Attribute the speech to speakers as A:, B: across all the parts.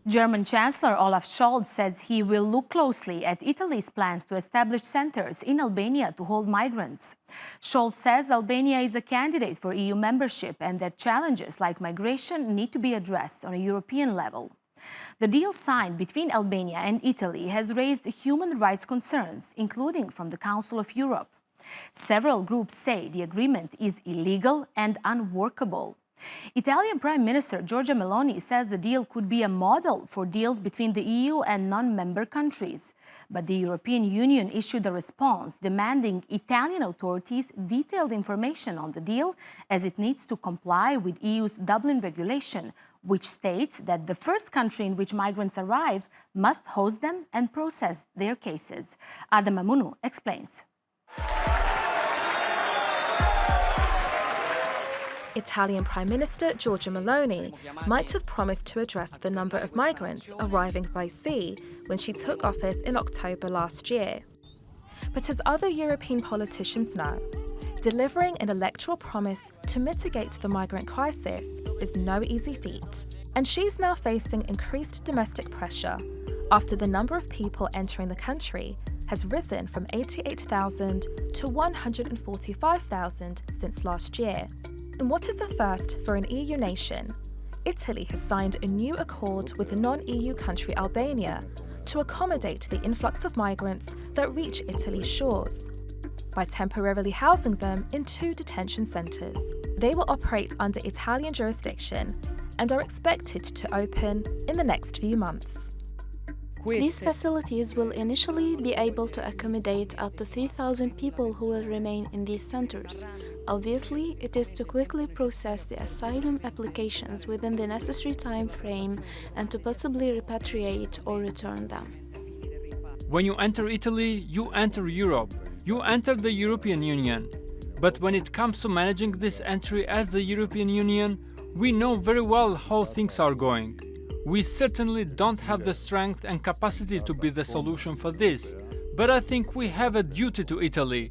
A: German Chancellor Olaf Scholz says he will look closely at Italy's plans to establish centers in Albania to hold migrants. Scholz says Albania is a candidate for EU membership and that challenges like migration need to be addressed on a European level. The deal signed between Albania and Italy has raised human rights concerns, including from the Council of Europe. Several groups say the agreement is illegal and unworkable. Italian Prime Minister Giorgia Meloni says the deal could be a model for deals between the EU and non-member countries. But the European Union issued a response demanding Italian authorities detailed information on the deal, as it needs to comply with EU's Dublin regulation, which states that the first country in which migrants arrive must host them and process their cases. Adam Amunu explains.
B: Italian Prime Minister Giorgia Meloni might have promised to address the number of migrants arriving by sea when she took office in October last year. But as other European politicians know, delivering an electoral promise to mitigate the migrant crisis is no easy feat. And she's now facing increased domestic pressure after the number of people entering the country has risen from 88,000 to 145,000 since last year. In what is a first for an EU nation, Italy has signed a new accord with the non-EU country Albania to accommodate the influx of migrants that reach Italy's shores by temporarily housing them in 2 detention centres. They will operate under Italian jurisdiction and are expected to open in the next few months.
C: These facilities will initially be able to accommodate up to 3,000 people who will remain in these centers. Obviously, it is to quickly process the asylum applications within the necessary time frame and to possibly repatriate or return them.
D: When you enter Italy, you enter Europe. You enter the European Union. But when it comes to managing this entry as the European Union, we know very well how things are going. We certainly don't have the strength and capacity to be the solution for this, but I think we have a duty to Italy.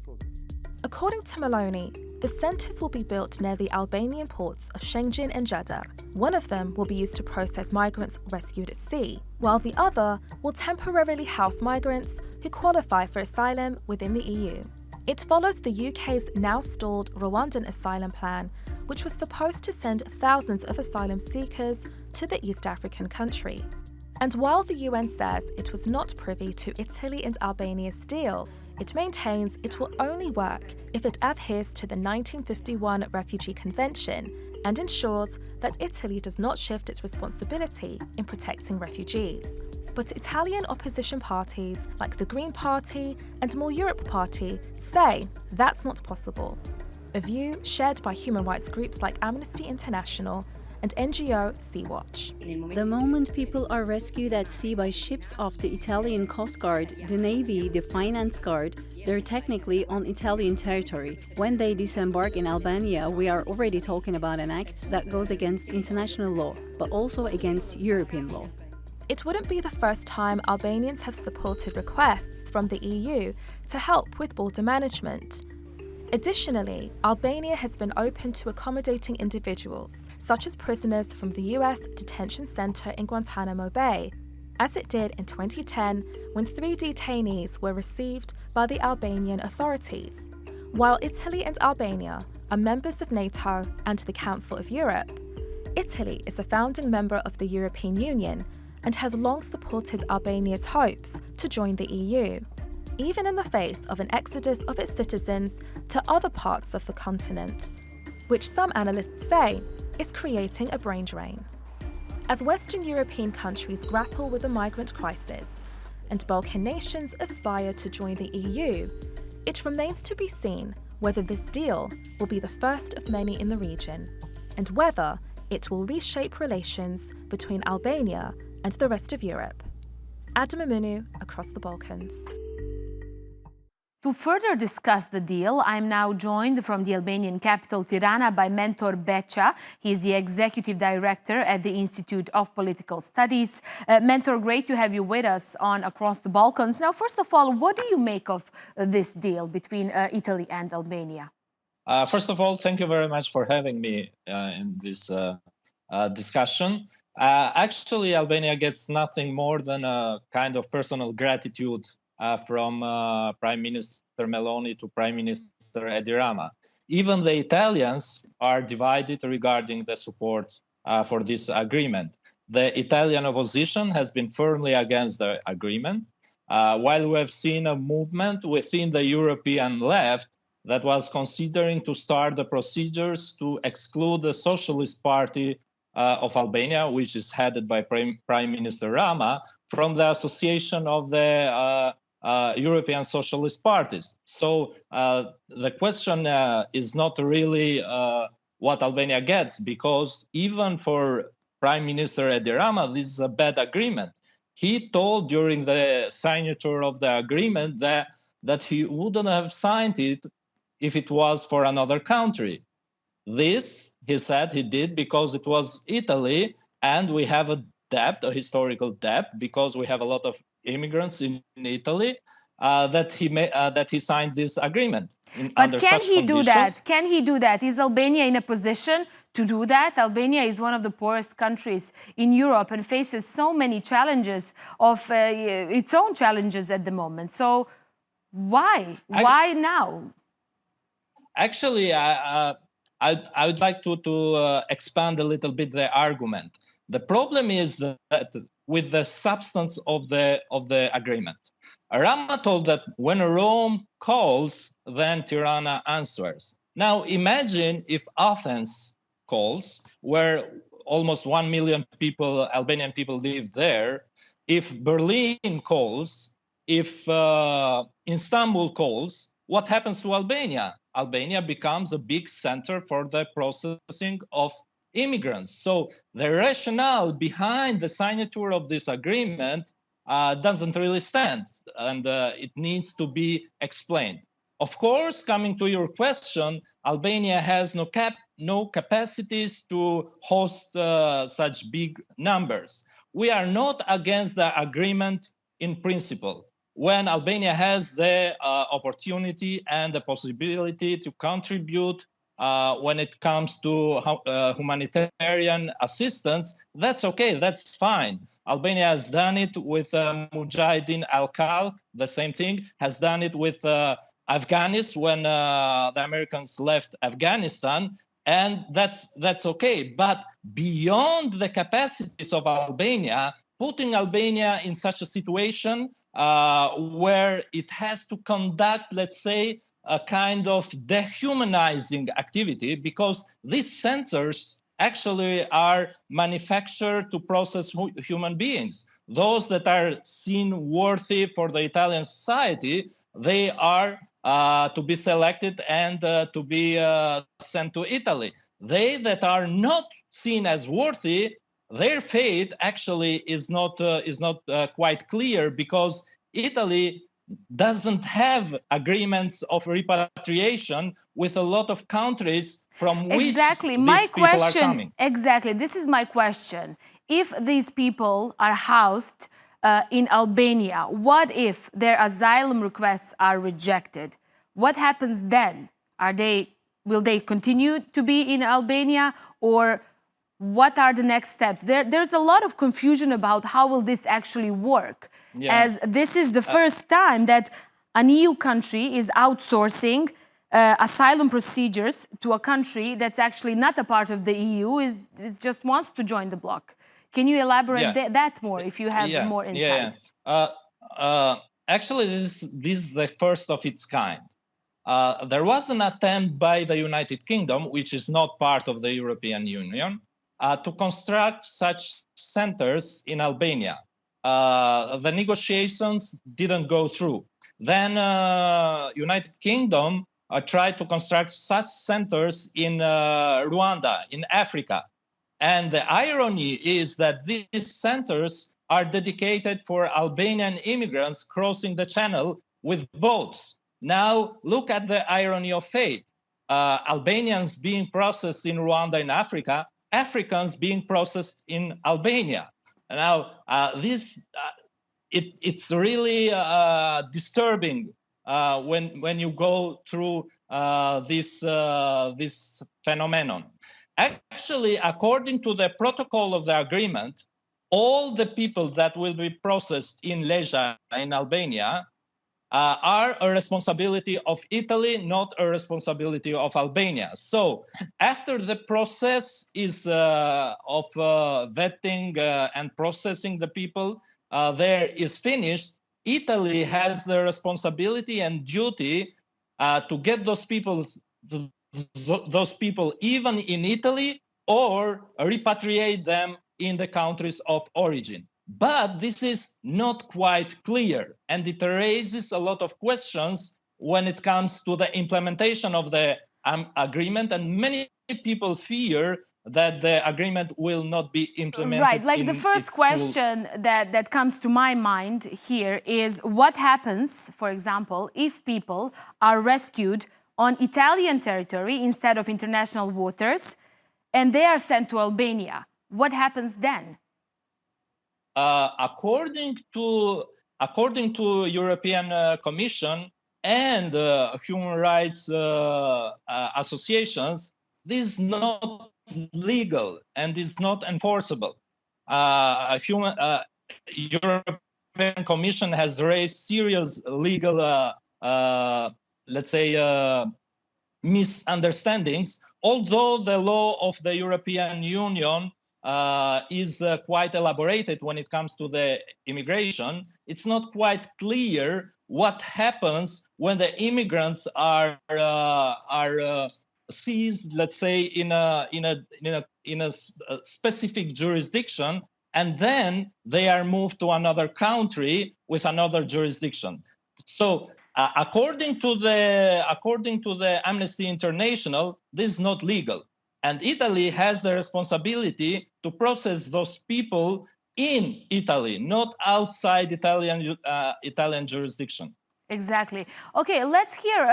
B: According to Meloni, the centres will be built near the Albanian ports of Shëngjin and Jeddah. One of them will be used to process migrants rescued at sea, while the other will temporarily house migrants who qualify for asylum within the EU. It follows the UK's now stalled Rwandan asylum plan, which was supposed to send thousands of asylum seekers to the East African country. And while the UN says it was not privy to Italy and Albania's deal, it maintains it will only work if it adheres to the 1951 Refugee Convention and ensures that Italy does not shift its responsibility in protecting refugees. But Italian opposition parties like the Green Party and More Europe Party say that's not possible, a view shared by human rights groups like Amnesty International and NGO Sea-Watch.
E: The moment people are rescued at sea by ships of the Italian Coast Guard, the Navy, the Finance Guard, they're technically on Italian territory. When they disembark in Albania, we are already talking about an act that goes against international law, but also against European law.
B: It wouldn't be the first time Albanians have supported requests from the EU to help with border management. Additionally, Albania has been open to accommodating individuals, such as prisoners from the US detention center in Guantanamo Bay, as it did in 2010 when 3 detainees were received by the Albanian authorities. While Italy and Albania are members of NATO and the Council of Europe, Italy is a founding member of the European Union and has long supported Albania's hopes to join the EU, even in the face of an exodus of its citizens to other parts of the continent, which some analysts say is creating a brain drain. As Western European countries grapple with the migrant crisis and Balkan nations aspire to join the EU, it remains to be seen whether this deal will be the first of many in the region, and whether it will reshape relations between Albania and the rest of Europe. Adam Amunu, Across the Balkans.
A: To further discuss the deal, I'm now joined from the Albanian capital Tirana by Mentor Becha. He is the Executive Director at the Institute of Political Studies. Mentor, great to have you with us on Across the Balkans. Now, first of all, what do you make of this deal between Italy and Albania?
F: First of all, thank you very much for having me in this discussion. Actually, Albania gets nothing more than a kind of personal gratitude from Prime Minister Meloni to Prime Minister Edi Rama. Even the Italians are divided regarding the support for this agreement. The Italian opposition has been firmly against the agreement, while we have seen a movement within the European left that was considering to start the procedures to exclude the Socialist Party of Albania, which is headed by Prime Minister Rama, from the association of the European socialist parties. So the question is not really what Albania gets, because even for Prime Minister Edi Rama, this is a bad agreement. He told during the signature of the agreement that he wouldn't have signed it if it was for another country. This, he said, he did because it was Italy, and we have a debt, a historical debt, because we have a lot of immigrants in Italy, that he signed this agreement.
A: But can he do that? Can he do that? Is Albania in a position to do that? Albania is one of the poorest countries in Europe and faces so many challenges of its own challenges at the moment. So why? Why now?
F: Actually, I would like to expand a little bit the argument. The problem is that with the substance of the agreement, Rama told that when Rome calls, then Tirana answers. Now imagine if Athens calls, where almost 1 million people, Albanian people, live there. If Berlin calls, if Istanbul calls, what happens to Albania? Albania becomes a big center for the processing of immigrants. So the rationale behind the signature of this agreement doesn't really stand, and it needs to be explained. Of course, coming to your question, Albania has no capacities to host such big numbers. We are not against the agreement in principle. When Albania has the opportunity and the possibility to contribute when it comes to humanitarian assistance, that's okay, that's fine. Albania has done it with Mujahideen al-Khalq, the same thing, has done it with Afghanistan when the Americans left Afghanistan, and that's okay. But beyond the capacities of Albania, putting Albania in such a situation where it has to conduct, let's say, a kind of dehumanizing activity, because these centers actually are manufactured to process human beings. Those that are seen worthy for the Italian society, they are to be selected and to be sent to Italy. They that are not seen as worthy, their fate actually is not quite clear, because Italy doesn't have agreements of repatriation with a lot of countries from which these people are coming.
A: Exactly, this is my question. If these people are housed in Albania, what if their asylum requests are rejected? What happens then? Will they continue to be in Albania, or what are the next steps? There's a lot of confusion about how will this actually work, as this is the first time that an EU country is outsourcing asylum procedures to a country that's actually not a part of the EU, is just wants to join the bloc. Can you elaborate that more, if you have more insight?
F: Actually, this is the first of its kind. There was an attempt by the United Kingdom, which is not part of the European Union, to construct such centers in Albania. The negotiations didn't go through. Then United Kingdom tried to construct such centers in Rwanda, in Africa. And the irony is that these centers are dedicated for Albanian immigrants crossing the channel with boats. Now, look at the irony of fate. Albanians being processed in Rwanda in Africa, Africans being processed in Albania. Now, it's really disturbing when you go through this phenomenon. Actually, according to the protocol of the agreement, all the people that will be processed in Leja in Albania are a responsibility of Italy, not a responsibility of Albania. So after the process is of vetting and processing the people there is finished, Italy has the responsibility and duty to get those people even in Italy or repatriate them in the countries of origin. But this is not quite clear, and it raises a lot of questions when it comes to the implementation of the agreement, and many people fear that the agreement will not be implemented.
A: Right, like the first question that comes to my mind here is what happens, for example, if people are rescued on Italian territory instead of international waters and they are sent to Albania? What happens then?
F: According to European Commission and human rights associations, this is not legal and is not enforceable. European Commission has raised serious legal, let's say, misunderstandings, although the law of the European Union is quite elaborated when it comes to the immigration. It's not quite clear what happens when the immigrants are seized, let's say, in a specific jurisdiction, and then they are moved to another country with another jurisdiction. So according to the Amnesty International, this is not legal. And Italy has the responsibility to process those people in Italy, not outside Italian jurisdiction.
A: Exactly. Okay, let's hear.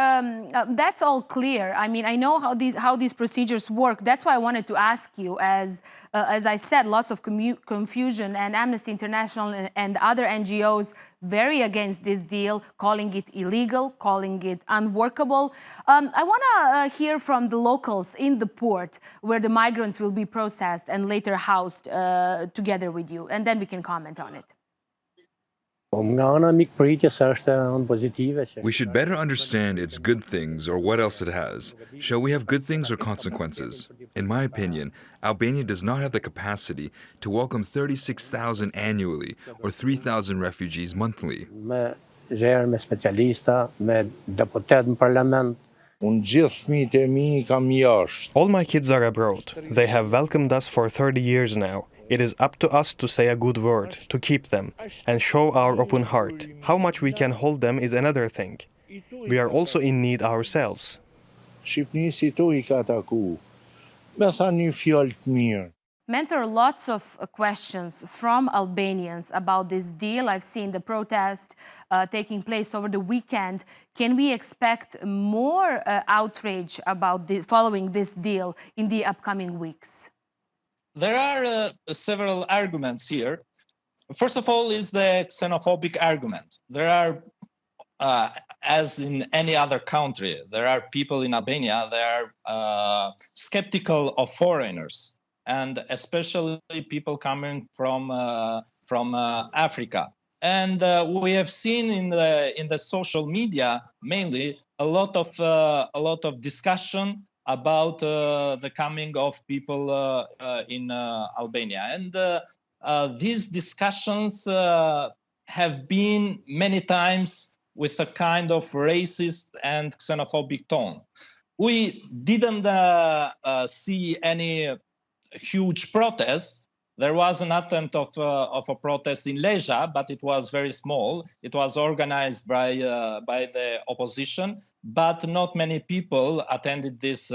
A: That's all clear. I mean, I know how these procedures work. That's why I wanted to ask you. As I said, lots of confusion, and Amnesty International and other NGOs very against this deal, calling it illegal, calling it unworkable. I want to hear from the locals in the port where the migrants will be processed and later housed together with you, and then we can comment on it.
G: We should better understand its good things or what else it has. Shall we have good things or consequences? In my opinion, Albania does not have the capacity to welcome 36,000 annually or 3,000 refugees monthly.
H: All my kids are abroad. They have welcomed us for 30 years now. It is up to us to say a good word, to keep them, and show our open heart. How much we can hold them is another thing. We are also in need ourselves.
A: Mentor, lots of questions from Albanians about this deal. I've seen the protest taking place over the weekend. Can we expect more outrage about following this deal in the upcoming weeks?
F: There are several arguments here. First of all is the xenophobic argument. There are, as in any other country, there are people in Albania that are skeptical of foreigners, and especially people coming from Africa. And we have seen in the social media mainly a lot of discussion about the coming of people in Albania. And these discussions have been many times with a kind of racist and xenophobic tone. We didn't see any huge protest. There was an attempt of a protest in Leja, but it was very small. It was organized by the opposition, but not many people attended this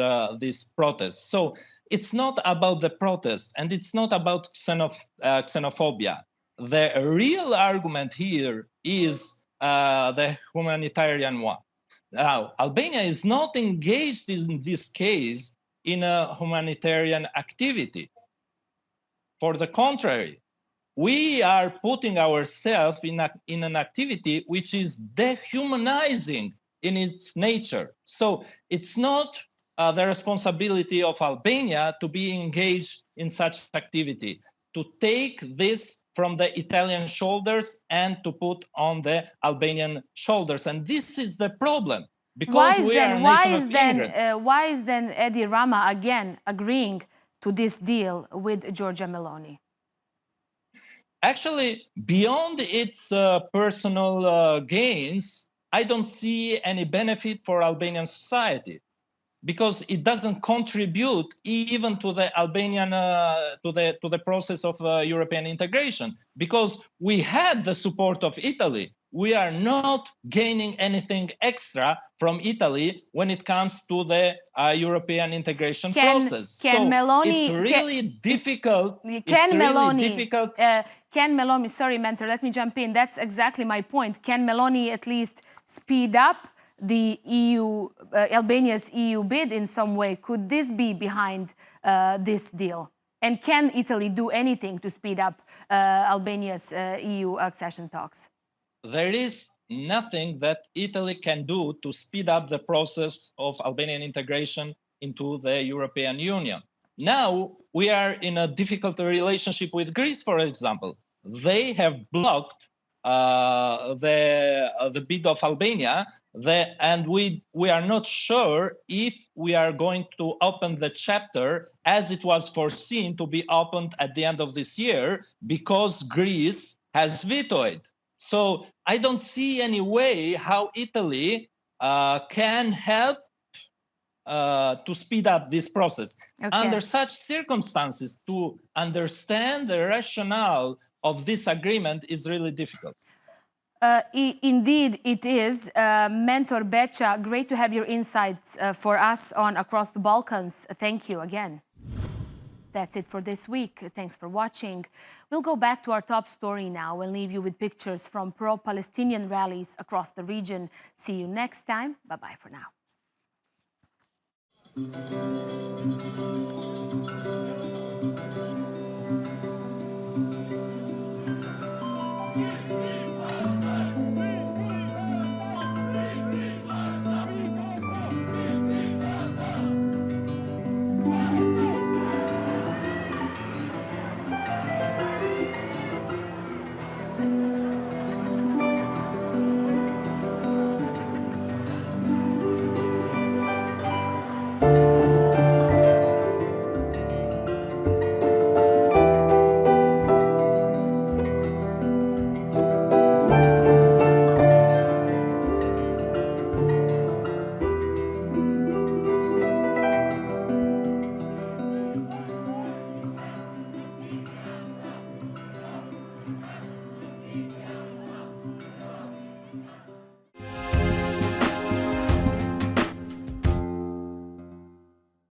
F: protest. So it's not about the protest, and it's not about xenophobia. The real argument here is the humanitarian one. Now, Albania is not engaged in this case in a humanitarian activity. For the contrary, we are putting ourselves in an activity which is dehumanizing in its nature. So it's not the responsibility of Albania to be engaged in such activity, to take this from the Italian shoulders and to put on the Albanian shoulders. And this is the problem, because we are a nation of immigrants.
A: Why is then Edi Rama again agreeing to this deal with Giorgia Meloni?
F: Actually, beyond its personal gains, I don't see any benefit for Albanian society, because it doesn't contribute even to the Albanian to the process of European integration. Because we had the support of Italy, we are not gaining anything extra from Italy when it comes to the European integration process. It's really difficult.
A: Can Meloni, sorry, Mentor, let me jump in. That's exactly my point. Can Meloni at least speed up the EU, Albania's EU bid in some way? Could this be behind this deal? And can Italy do anything to speed up Albania's EU accession talks?
F: There is nothing that Italy can do to speed up the process of Albanian integration into the European Union. Now we are in a difficult relationship with Greece, for example. They have blocked the bid of Albania, and we are not sure if we are going to open the chapter as it was foreseen to be opened at the end of this year, because Greece has vetoed. So I don't see any way how Italy can help to speed up this process. Okay. Under such circumstances, to understand the rationale of this agreement is really difficult.
A: Indeed, it is. Mentor Becha, great to have your insights for us on Across the Balkans. Thank you again. That's it for this week. Thanks for watching. We'll go back to our top story now and leave you with pictures from pro-Palestinian rallies across the region. See you next time. Bye-bye for now.